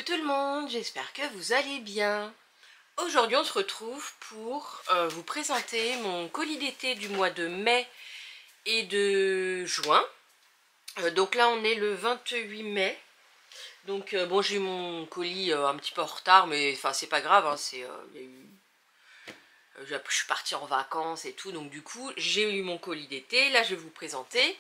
tout le monde, j'espère que vous allez bien. Aujourd'hui on se retrouve pour vous présenter mon colis d'été du mois de mai et de juin. Donc là on est le 28 mai. Donc bon, j'ai eu mon colis un petit peu en retard, mais enfin c'est pas grave, hein, je suis partie en vacances et tout, donc du coup j'ai eu mon colis d'été, là je vais vous présenter.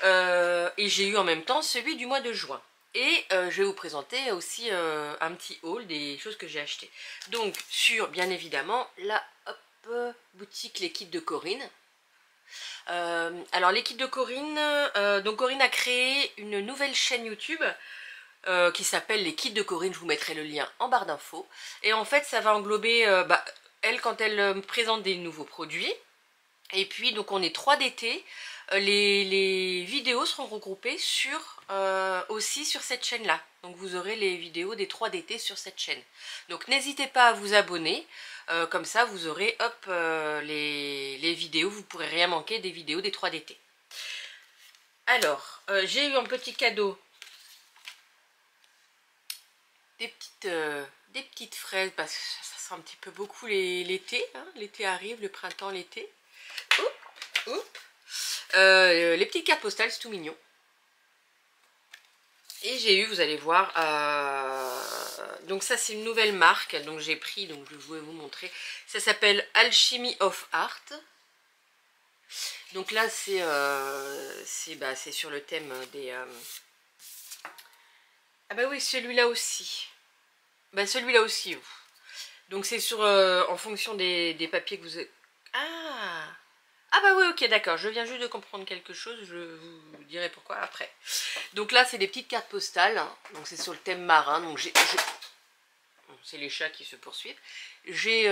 Et j'ai eu en même temps celui du mois de juin. Et je vais vous présenter aussi un petit haul des choses que j'ai achetées. Donc sur, bien évidemment, la boutique Les Kits de Corinne. Alors les Kits de Corinne, donc Corinne a créé une nouvelle chaîne YouTube qui s'appelle Les Kits de Corinne. Je vous mettrai le lien en barre d'infos. Et en fait ça va englober, elle quand elle me présente des nouveaux produits. Et puis donc on est 3 d'été. Les vidéos seront regroupées aussi sur cette chaîne là. Donc vous aurez les vidéos des 3 d'été sur cette chaîne. Donc n'hésitez pas à vous abonner. Comme ça vous aurez les vidéos. Vous ne pourrez rien manquer des vidéos des 3 d'été. Alors j'ai eu un petit cadeau. Des petites fraises. Parce que ça sent un petit peu beaucoup l'été. Hein. L'été arrive, le printemps, l'été. Les petites cartes postales, c'est tout mignon. Et j'ai eu, vous allez voir, donc ça c'est une nouvelle marque, donc j'ai pris, donc je voulais vous montrer. Ça s'appelle Alchemy of Art. Donc là c'est sur le thème des... Ah bah oui, celui-là aussi. Bah celui-là aussi. Donc c'est sur en fonction des papiers que vous... Ah bah oui, ok, d'accord, je viens juste de comprendre quelque chose, je vous dirai pourquoi après. Donc là, c'est des petites cartes postales, donc c'est sur le thème marin, donc c'est les chats qui se poursuivent. J'ai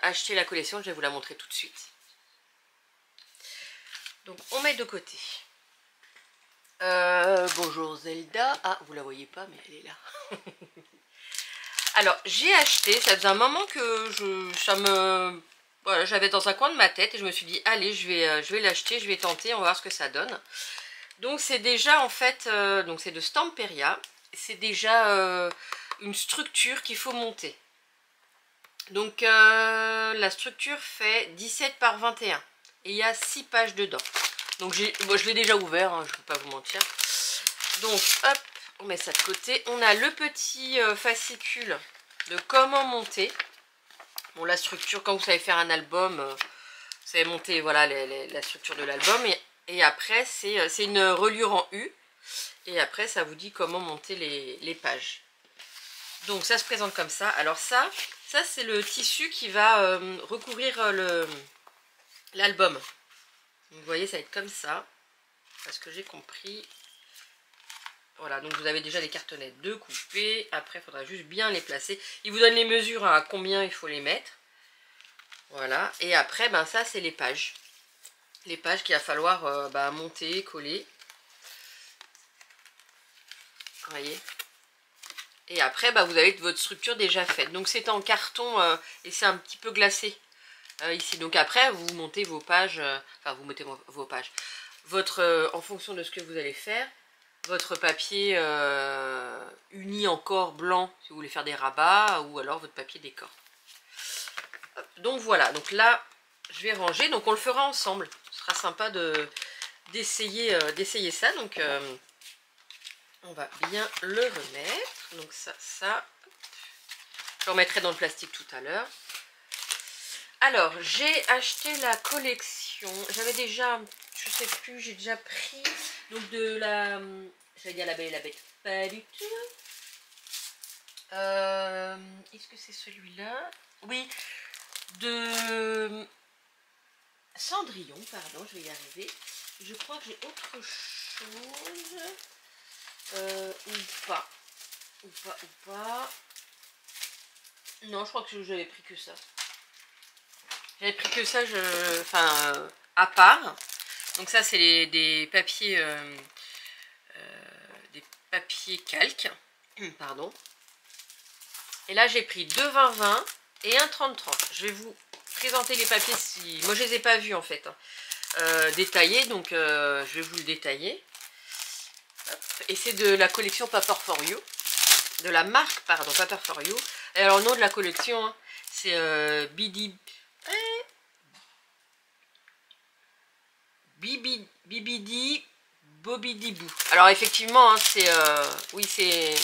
acheté la collection, je vais vous la montrer tout de suite. Donc on met de côté. Bonjour Zelda, ah vous la voyez pas mais elle est là. Alors j'ai acheté, ça faisait un moment que voilà, j'avais dans un coin de ma tête et je me suis dit allez je vais l'acheter, je vais tenter, on va voir ce que ça donne. Donc c'est déjà en fait, donc c'est de Stamperia, c'est déjà une structure qu'il faut monter. Donc la structure fait 17 par 21 et il y a 6 pages dedans. Donc je l'ai déjà ouvert, hein, je ne vais pas vous mentir. Donc hop, on met ça de côté. On a le petit fascicule de comment monter. Bon, la structure, quand vous savez faire un album, vous savez monter voilà, la structure de l'album. Et après, c'est une reliure en U. Et après, ça vous dit comment monter les pages. Donc, ça se présente comme ça. Alors ça c'est le tissu qui va recouvrir l'album. Vous voyez, ça va être comme ça. Parce que j'ai compris. Voilà, donc vous avez déjà les cartonnettes de couper. Après, il faudra juste bien les placer. Il vous donne les mesures à combien il faut les mettre. Voilà. Et après, ben ça, c'est les pages. Les pages qu'il va falloir monter, coller. Vous voyez. Et après, vous avez votre structure déjà faite. Donc, c'est en carton et c'est un petit peu glacé ici. Donc, après, vous montez vos pages. Enfin, vous mettez vos pages. En fonction de ce que vous allez faire. Votre papier uni encore blanc si vous voulez faire des rabats ou alors votre papier décor. Donc voilà, donc là je vais ranger, donc on le fera ensemble. Ce sera sympa d'essayer ça, donc on va bien le remettre. Donc ça, je le remettrai dans le plastique tout à l'heure. Alors j'ai acheté la collection, j'avais déjà, je sais plus, j'ai déjà pris donc de la, j'allais dire La Belle et la Bête, pas du tout. Est-ce que c'est celui-là? Oui, de Cendrillon, pardon, je vais y arriver. Je crois que j'ai autre chose, ou pas. Non, je crois que j'avais pris que ça. J'avais pris que ça, à part. Donc ça, c'est des papiers calques. Pardon. Et là, j'ai pris 2 20-20 et un 30-30. Je vais vous présenter les papiers si... Moi, je les ai pas vus, en fait. Détaillés, donc je vais vous le détailler. Hop. Et c'est de la collection Paper for You. de la marque, pardon, Paper for You. Et alors, le nom de la collection, hein, c'est Bibidi Bobidibou. Alors, effectivement, hein, oui, c'est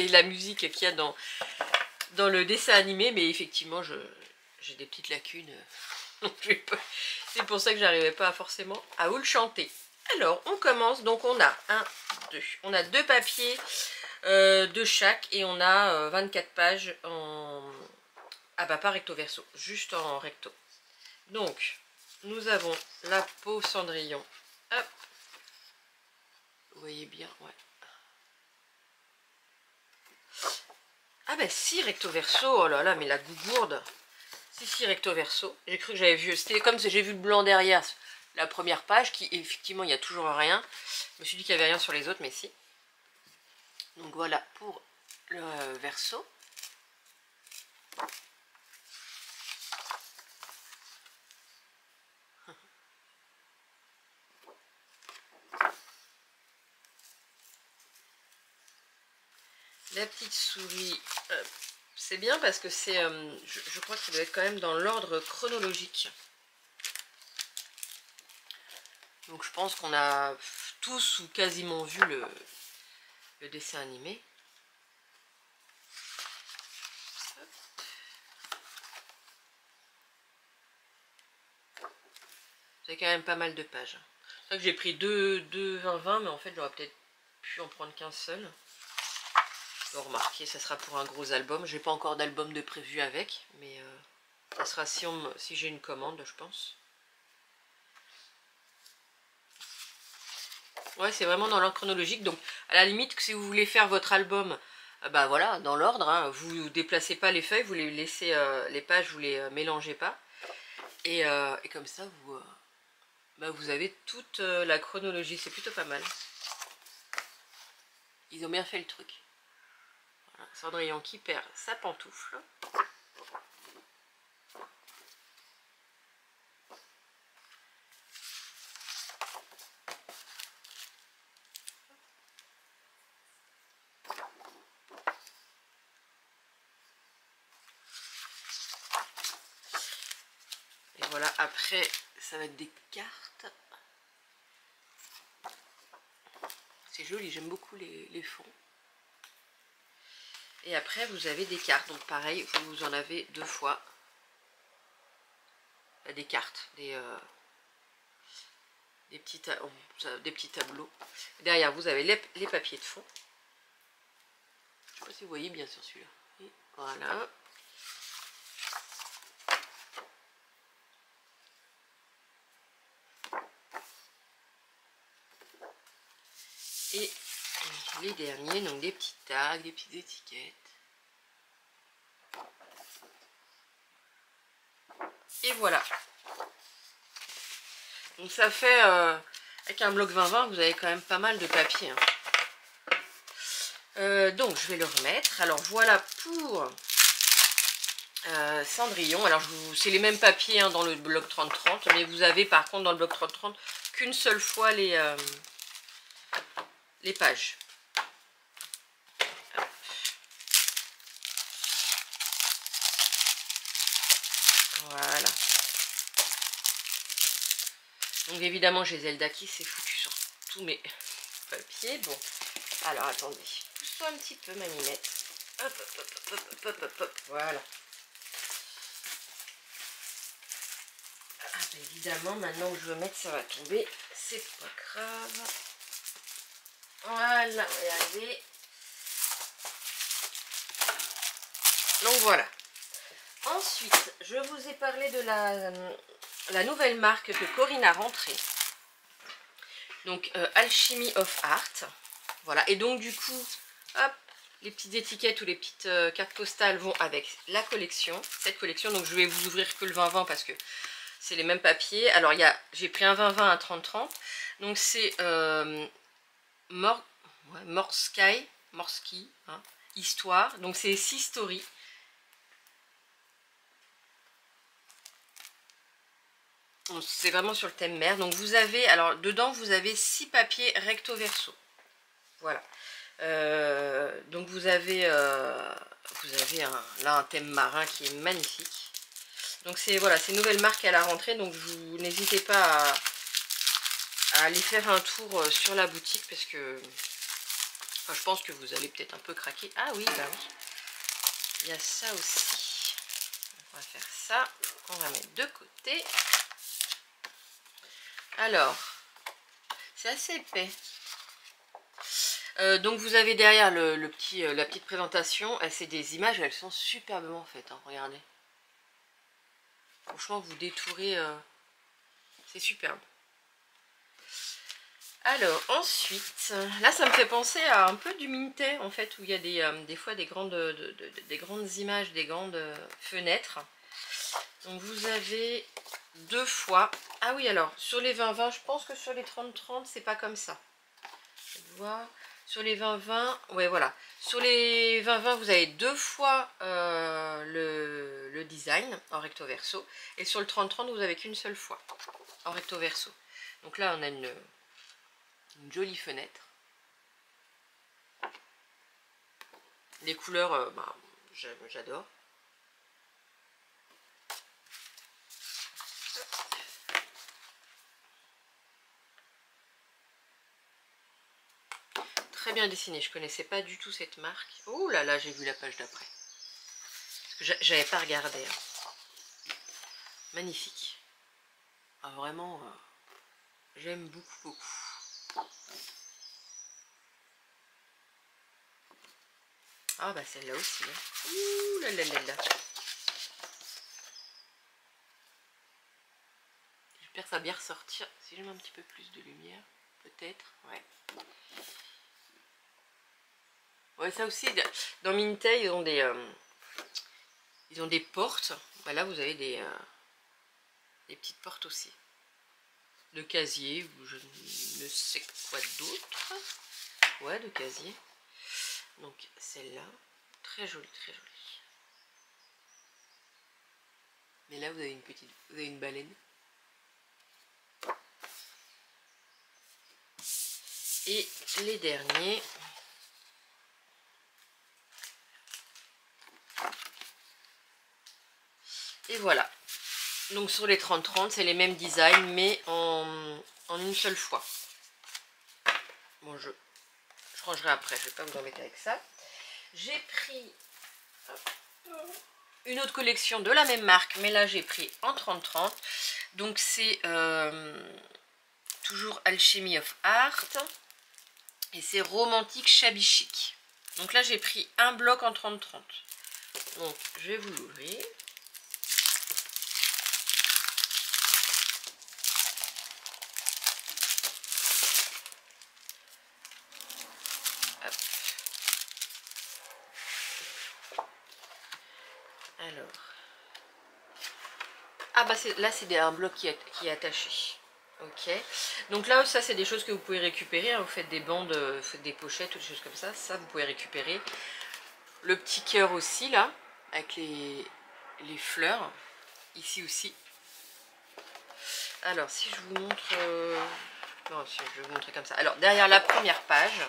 la musique qu'il y a dans le dessin animé, mais effectivement, j'ai des petites lacunes. C'est pour ça que j'arrivais pas forcément à vous le chanter. Alors, on commence. Donc, on a on a 2 papiers de chaque et on a 24 pages en... Ah bah pas recto verso, juste en recto. Donc, nous avons la peau Cendrillon. Hop. Vous voyez bien, ouais. Ah bah si, recto verso, oh là là, mais la gougourde. Si, recto verso. J'ai cru que j'avais vu, c'était comme si j'ai vu le blanc derrière la première page, qui effectivement, il n'y a toujours rien. Je me suis dit qu'il n'y avait rien sur les autres, mais si. Donc voilà pour le verso. La petite souris, c'est bien parce que c'est, je crois qu'il doit être quand même dans l'ordre chronologique. Donc je pense qu'on a tous ou quasiment vu le dessin animé. C'est quand même pas mal de pages. C'est vrai que j'ai pris deux 20-20, mais en fait j'aurais peut-être pu en prendre qu'un seul. Bon, remarquez, ça sera pour un gros album. J'ai pas encore d'album de prévu avec, mais ça sera si j'ai une commande, je pense. Ouais, c'est vraiment dans l'ordre chronologique. Donc, à la limite, si vous voulez faire votre album, bah voilà, dans l'ordre, hein, vous déplacez pas les feuilles, vous les laissez, les pages, vous les mélangez pas. Et comme ça, vous avez toute la chronologie. C'est plutôt pas mal. Ils ont bien fait le truc. Voilà, Cendrillon qui perd sa pantoufle. Et voilà, après, ça va être des cartes. C'est joli, j'aime beaucoup les fonds. Et après, vous avez des cartes. Donc pareil, vous en avez 2 fois. Des cartes, des petits tableaux. Derrière, vous avez les papiers de fond. Je ne sais pas si vous voyez bien sur celui-là. Voilà. Et les derniers, donc des petits tags, des petites étiquettes. Et voilà. Donc ça fait, avec un bloc 20-20, vous avez quand même pas mal de papier. Hein. Donc je vais le remettre. Alors voilà pour Cendrillon. Alors c'est les mêmes papiers hein, dans le bloc 30-30. Mais vous avez par contre dans le bloc 30-30 qu'une seule fois les pages. Voilà. Donc évidemment j'ai Zelda qui s'est foutu sur tous mes papiers. Bon, alors attendez, pousse-toi un petit peu ma minette. Hop, hop, hop, hop, hop, hop, hop, hop. Voilà. Ah bah évidemment, maintenant que je veux mettre, ça va tomber. C'est pas grave. Voilà, on va y arriver. Donc voilà. Ensuite, je vous ai parlé de la nouvelle marque que Corinne a rentrée. Donc Alchemy of Art. Voilà. Et donc du coup, hop, les petites étiquettes ou les petites cartes postales vont avec la collection. Cette collection, donc je vais vous ouvrir que le 20-20 parce que c'est les mêmes papiers. Alors j'ai pris un 20-20, un 30-30. Donc c'est Morski, hein, Histoire. Donc c'est 6 stories. C'est vraiment sur le thème mer. Donc vous avez, alors dedans vous avez 6 papiers recto verso. Voilà. Donc vous avez là un thème marin qui est magnifique. Donc c'est voilà, c'est une nouvelle marque à la rentrée, donc vous n'hésitez pas à aller faire un tour sur la boutique parce que enfin, je pense que vous allez peut-être un peu craquer. Ah oui, bah oui. Il y a ça aussi. On va faire ça. On va mettre de côté. Alors, c'est assez épais. Donc vous avez derrière la petite présentation. C'est des images, elles sont superbement faites. Hein, regardez. Franchement, vous détourez. C'est superbe. Alors ensuite, là ça me fait penser à un peu du Minté en fait, où il y a des fois des grandes images, des grandes fenêtres. Donc vous avez deux fois. Ah oui, alors sur les 20-20, je pense que sur les 30-30 c'est pas comme ça. Je vais voir. Sur les 20-20, ouais voilà. Sur les 20-20 vous avez deux fois le design en recto verso. Et sur le 30-30 vous avez qu'une seule fois en recto verso. Donc là on a une jolie fenêtre. Les couleurs, bah, j'adore. Très bien dessiné, je connaissais pas du tout cette marque. Oh là là, j'ai vu la page d'après. J'avais pas regardé. Hein. Magnifique. Ah, vraiment, j'aime beaucoup, beaucoup. Ah bah celle-là aussi. Hein. Ouh là là là là. J'espère que ça va bien ressortir. Si je mets un petit peu plus de lumière, peut-être. Ouais. Ouais, ça aussi, dans Minté, ils ont des portes. Bah là, vous avez des petites portes aussi. De casier, ou je ne sais quoi d'autre. Ouais, de casier. Donc, celle-là, très jolie, très jolie. Mais là, vous avez une baleine. Et les derniers. Et voilà. Donc sur les 30-30, c'est les mêmes designs, mais en une seule fois. Bon, je rangerai après, je ne vais pas vous embêter avec ça. J'ai pris une autre collection de la même marque, mais là j'ai pris en 30-30. Donc c'est toujours Alchemy of Art. Et c'est Romantique Shabby Chic. Donc là j'ai pris un bloc en 30-30. Donc je vais vous l'ouvrir. Alors, ah bah là c'est un bloc qui est attaché. Ok, donc là ça c'est des choses que vous pouvez récupérer, hein. Vous faites des bandes, vous faites des pochettes ou des choses comme ça vous pouvez récupérer. Le petit cœur aussi là, avec les fleurs, ici aussi. Alors si je vous montre, non si je vais vous montrer comme ça. Alors derrière la première page,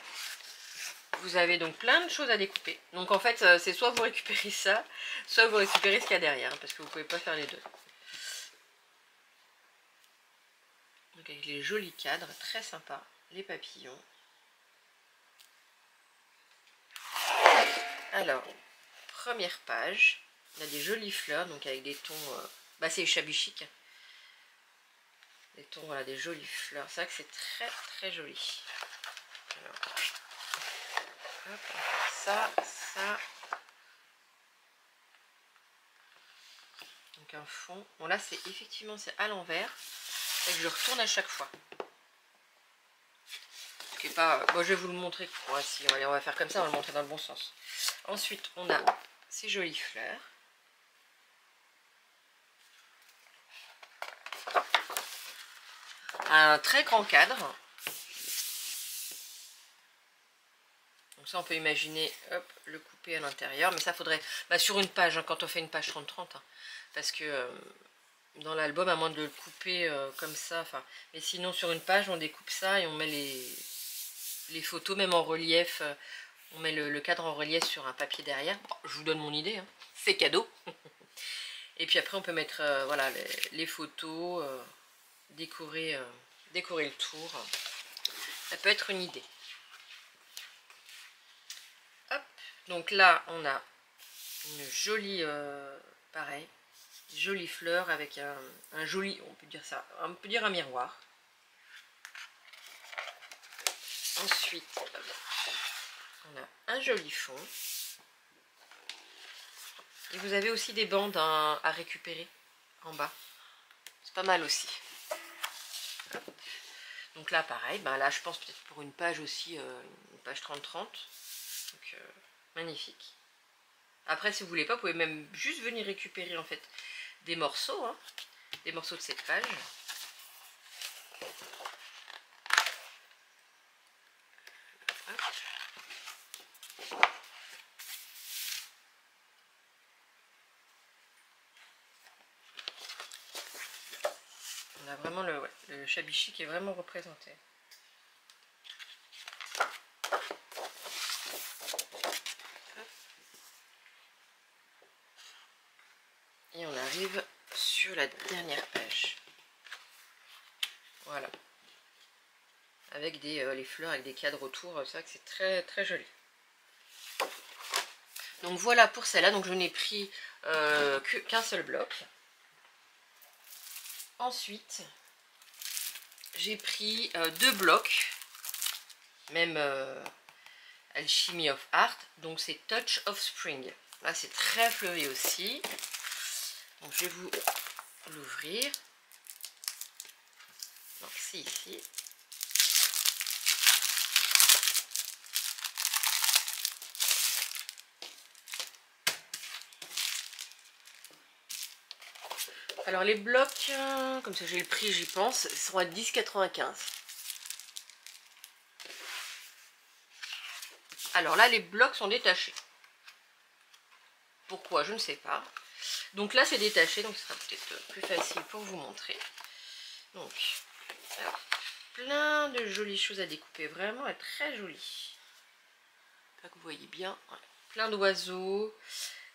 vous avez donc plein de choses à découper. Donc en fait, c'est soit vous récupérez ça, soit vous récupérez ce qu'il y a derrière, hein, parce que vous ne pouvez pas faire les deux. Donc avec les jolis cadres, très sympa, les papillons. Alors, première page, on a des jolies fleurs, donc avec des tons, bah c'est Shabby Chic. Des tons, voilà, des jolies fleurs. C'est vrai que c'est très très joli. Alors, hop, on fait ça, ça. Donc un fond. Bon là c'est effectivement c'est à l'envers. Et que je retourne à chaque fois. Ce qui est pas. Bon, je vais vous le montrer. Ouais, si, on va faire comme ça, on va le montrer dans le bon sens. Ensuite, on a ces jolies fleurs. Un très grand cadre. Donc ça on peut imaginer, hop, le couper à l'intérieur. Mais ça faudrait, bah, sur une page, hein, quand on fait une page 30-30. Hein, parce que dans l'album, à moins de le couper comme ça. Enfin, mais sinon sur une page, on découpe ça et on met les photos, même en relief. On met le cadre en relief sur un papier derrière. Bon, je vous donne mon idée, hein. C'est cadeau. Et puis après on peut mettre voilà, les photos, décorer le tour. Ça peut être une idée. Hop. Donc là on a une jolie, pareil, jolie fleur avec un joli, on peut dire ça, on peut dire un miroir. Ensuite, on a un joli fond. Et vous avez aussi des bandes à récupérer en bas. C'est pas mal aussi. Donc là, pareil, ben là, je pense peut-être pour une page aussi, une page 30-30. Donc, magnifique. Après, si vous voulez pas, vous pouvez même juste venir récupérer en fait des morceaux, hein, des morceaux de cette page. Hop. On a vraiment le chabichi qui est vraiment représenté. Et on arrive sur la dernière page. Voilà. Avec les fleurs, avec des cadres autour. C'est vrai que c'est très très joli. Donc voilà pour celle-là. Donc je n'ai pris qu'un seul bloc. Ensuite, j'ai pris 2 blocs. Même Alchemy of Art. Donc c'est Touch of Spring. Là c'est très fleuri aussi. Donc je vais vous l'ouvrir. Donc c'est ici. Alors les blocs, comme ça j'ai le prix, j'y pense, seront à 10,95. Alors là les blocs sont détachés. Pourquoi? Je ne sais pas. Donc là c'est détaché, donc ce sera peut-être plus facile pour vous montrer. Donc, alors, plein de jolies choses à découper, vraiment très joli. Là que vous voyez bien, voilà. Plein d'oiseaux,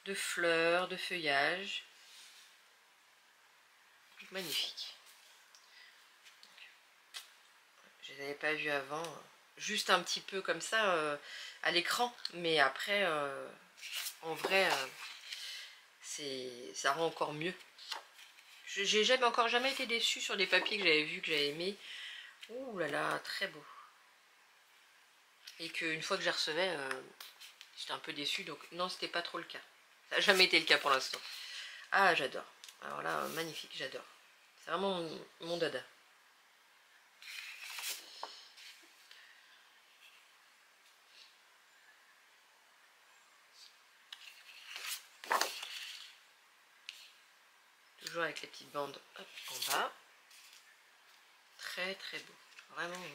de fleurs, de feuillages. Magnifique. Je ne les avais pas vus avant, juste un petit peu comme ça à l'écran, mais après en vrai ça rend encore mieux. J'ai encore jamais été déçue sur des papiers que j'avais vus, que j'avais aimés. Ouh là là, très beau. Et qu'une fois que je les recevais, j'étais un peu déçue, donc non, c'était pas trop le cas. Ça n'a jamais été le cas pour l'instant. Ah, j'adore. Alors là, magnifique, j'adore. C'est vraiment mon dada. Toujours avec les petites bandes hop, en bas. Très très beau. Vraiment.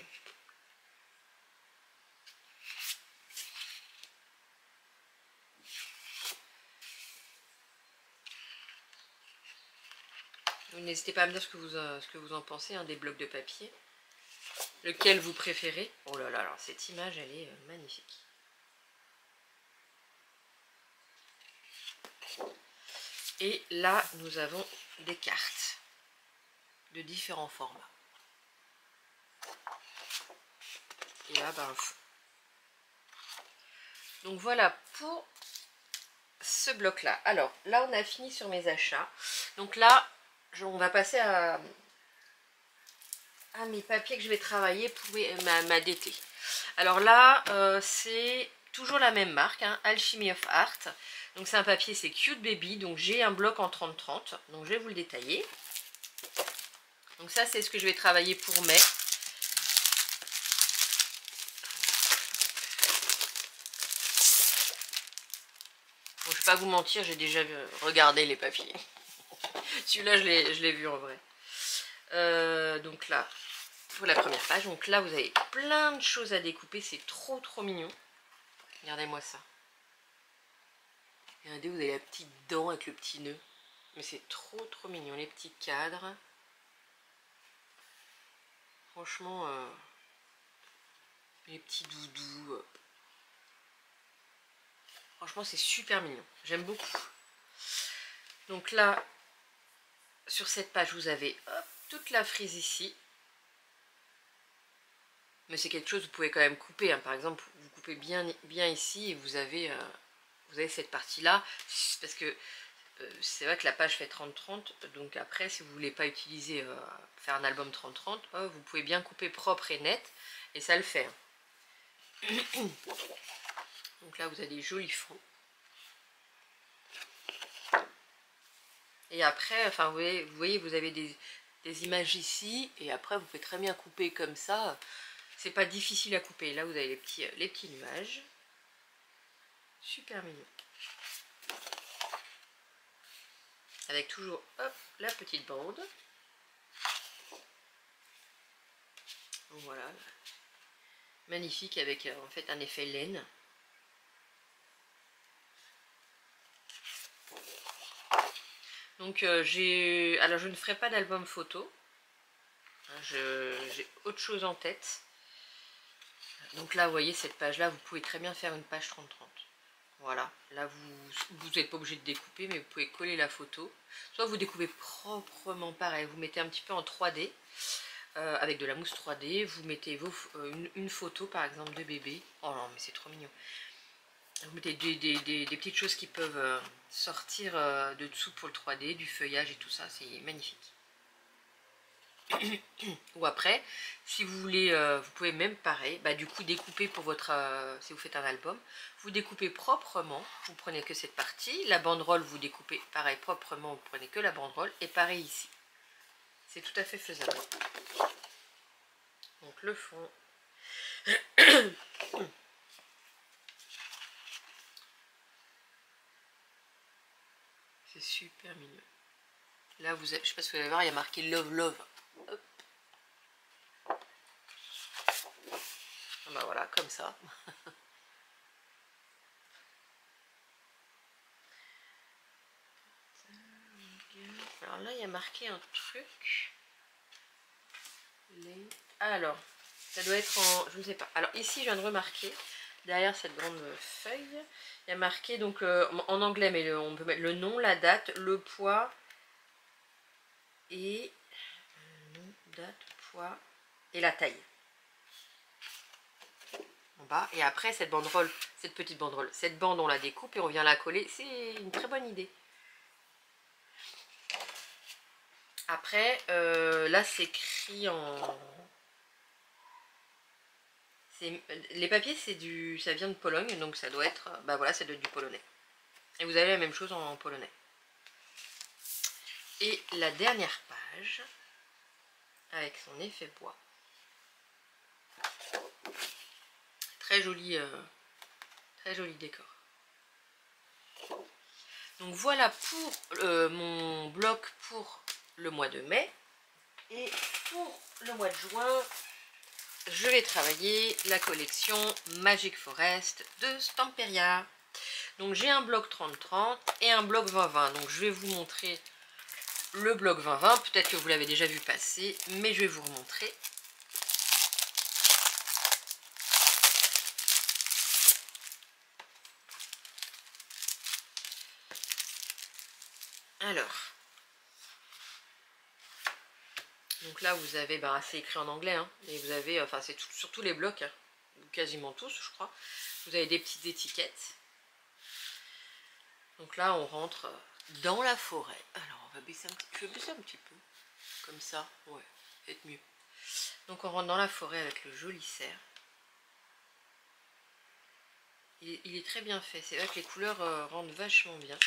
N'hésitez pas à me dire ce que vous en pensez, hein, des blocs de papier. Lequel vous préférez? Oh là là, alors cette image, elle est magnifique. Et là, nous avons des cartes de différents formats. Et là, ben, donc voilà pour ce bloc-là. Alors, là, on a fini sur mes achats. Donc là, on va passer à mes papiers que je vais travailler pour ma DT. Alors là, c'est toujours la même marque, hein, Alchemy of Art. Donc c'est un papier, c'est Cute Baby. Donc j'ai un bloc en 30-30. Donc je vais vous le détailler. Donc ça, c'est ce que je vais travailler pour mai. Bon, je vais pas vous mentir, j'ai déjà regardé les papiers. Celui-là, je l'ai vu en vrai. Donc là, pour la première page. Donc là, vous avez plein de choses à découper. C'est trop trop mignon. Regardez-moi ça. Regardez, vous avez la petite dent avec le petit nœud. Mais c'est trop trop mignon. Les petits cadres. Franchement, les petits doudous. Franchement, c'est super mignon. J'aime beaucoup. Donc là, sur cette page, vous avez hop, toute la frise ici. Mais c'est quelque chose que vous pouvez quand même couper. Hein. Par exemple, vous coupez bien ici et vous avez cette partie-là. Parce que c'est vrai que la page fait 30-30. Donc après, si vous ne voulez pas utiliser, faire un album 30-30, vous pouvez bien couper propre et net. Et ça le fait. Hein. Donc là, vous avez des jolis fonds. Et après, enfin, vous voyez, vous avez des images ici. Et après, vous pouvez très bien couper comme ça. C'est pas difficile à couper. Là, vous avez les petits nuages. Super mignon. Avec toujours, hop, la petite bande. Voilà. Magnifique avec, en fait, un effet laine. Donc, alors, je ne ferai pas d'album photo. J'ai autre chose en tête. Donc là, vous voyez, cette page-là, vous pouvez très bien faire une page 30-30. Voilà, là vous n'êtes pas obligé de découper, mais vous pouvez coller la photo. Soit vous découpez proprement pareil, vous mettez un petit peu en 3D, avec de la mousse 3D, vous mettez une photo par exemple de bébé. Oh non, mais c'est trop mignon. Vous mettez des petites choses qui peuvent sortir de dessous pour le 3D, du feuillage et tout ça, c'est magnifique. Ou après, si vous voulez, vous pouvez même pareil, du coup découper pour votre, si vous faites un album, vous découpez proprement, vous prenez que cette partie, la banderole vous découpez pareil proprement, vous prenez que la banderole, et pareil ici. C'est tout à fait faisable. Donc le fond. C'est super mignon. Là, je sais pas si vous allez voir, il y a marqué Love Love. Hop. Voilà, comme ça. Alors là, il y a marqué un truc. Alors, ça doit être en... Je ne sais pas. Alors ici, je viens de remarquer, derrière cette grande feuille, il y a marqué donc en anglais, mais on peut mettre le nom, la date, le poids et... date, poids et la taille. En bas. Et après, cette banderole, cette petite banderole, cette bande, on la découpe et on vient la coller. C'est une très bonne idée. Après, là, c'est écrit en... Les papiers, ça vient de Pologne, donc ça doit être... voilà, c'est du polonais. Et vous avez la même chose en polonais. Et la dernière page, avec son effet bois. Très joli décor. Donc voilà pour mon bloc pour le mois de mai. Et pour le mois de juin, je vais travailler la collection Magic Forest de Stamperia. Donc j'ai un bloc 30-30 et un bloc 20-20. Donc je vais vous montrer le bloc 20-20. Peut-être que vous l'avez déjà vu passer, mais je vais vous remontrer. Alors, donc là vous avez, c'est écrit en anglais, hein, et vous avez, enfin c'est sur tous les blocs, hein, quasiment tous je crois, vous avez des petites étiquettes. Donc là on rentre dans la forêt. Alors on va baisser un petit, je vais baisser un petit peu, comme ça, ouais, peut-être mieux. Donc on rentre dans la forêt avec le joli cerf. Il est très bien fait, c'est vrai que les couleurs rendent vachement bien.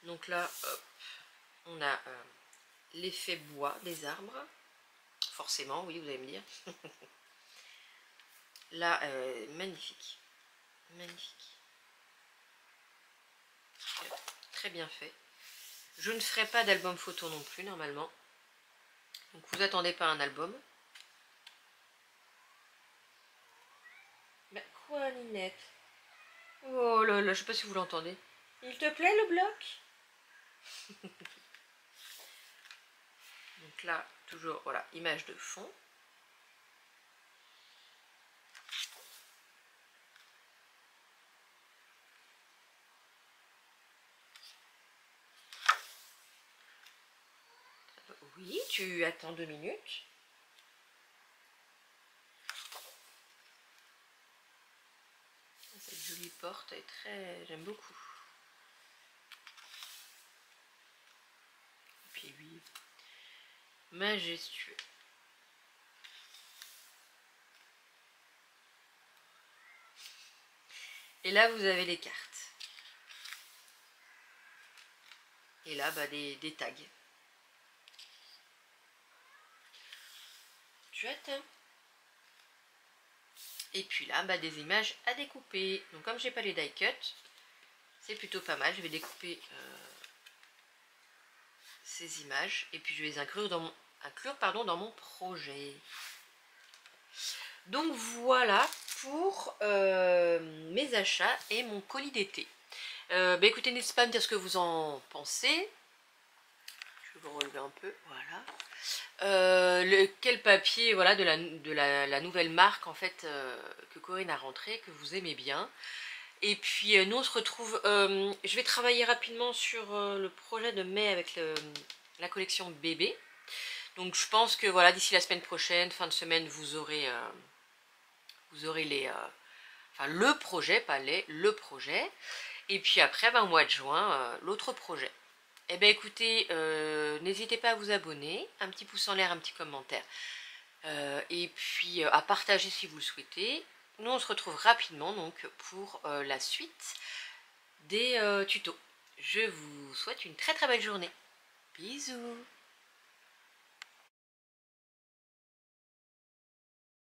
Donc là, hop, on a l'effet bois des arbres. Forcément, oui, vous allez me dire. Là, magnifique. Magnifique. Très bien fait. Je ne ferai pas d'album photo non plus, normalement. Donc, vous attendez pas un album. Quoi, Ninette? Oh là là, je sais pas si vous l'entendez. Il te plaît, le bloc? Donc là, toujours, voilà, image de fond. Oui, tu attends 2 minutes. Cette jolie porte est très... j'aime beaucoup. Et puis oui, majestueux. Et là, vous avez les cartes. Et là, bah, des tags. Chouette. Et puis là, bah, des images à découper. Donc comme j'ai pas les die cut, c'est plutôt pas mal. Je vais découper ces images et puis je vais les inclure dans mon projet. Donc voilà pour mes achats et mon colis d'été. Bah écoutez, n'hésitez pas à me dire ce que vous en pensez. Je vais vous relever un peu, voilà. Quel papier, voilà, de la nouvelle marque en fait que Corinne a rentré, que vous aimez bien. Et puis nous on se retrouve, je vais travailler rapidement sur le projet de mai avec la collection bébé. Donc je pense que voilà, d'ici la semaine prochaine, fin de semaine, vous aurez les... enfin le projet, pas le projet. Et puis après, ben, au mois de juin, l'autre projet. Eh bien écoutez, n'hésitez pas à vous abonner, un petit pouce en l'air, un petit commentaire. Et puis à partager si vous le souhaitez. Nous on se retrouve rapidement donc pour la suite des tutos. Je vous souhaite une très très belle journée. Bisous.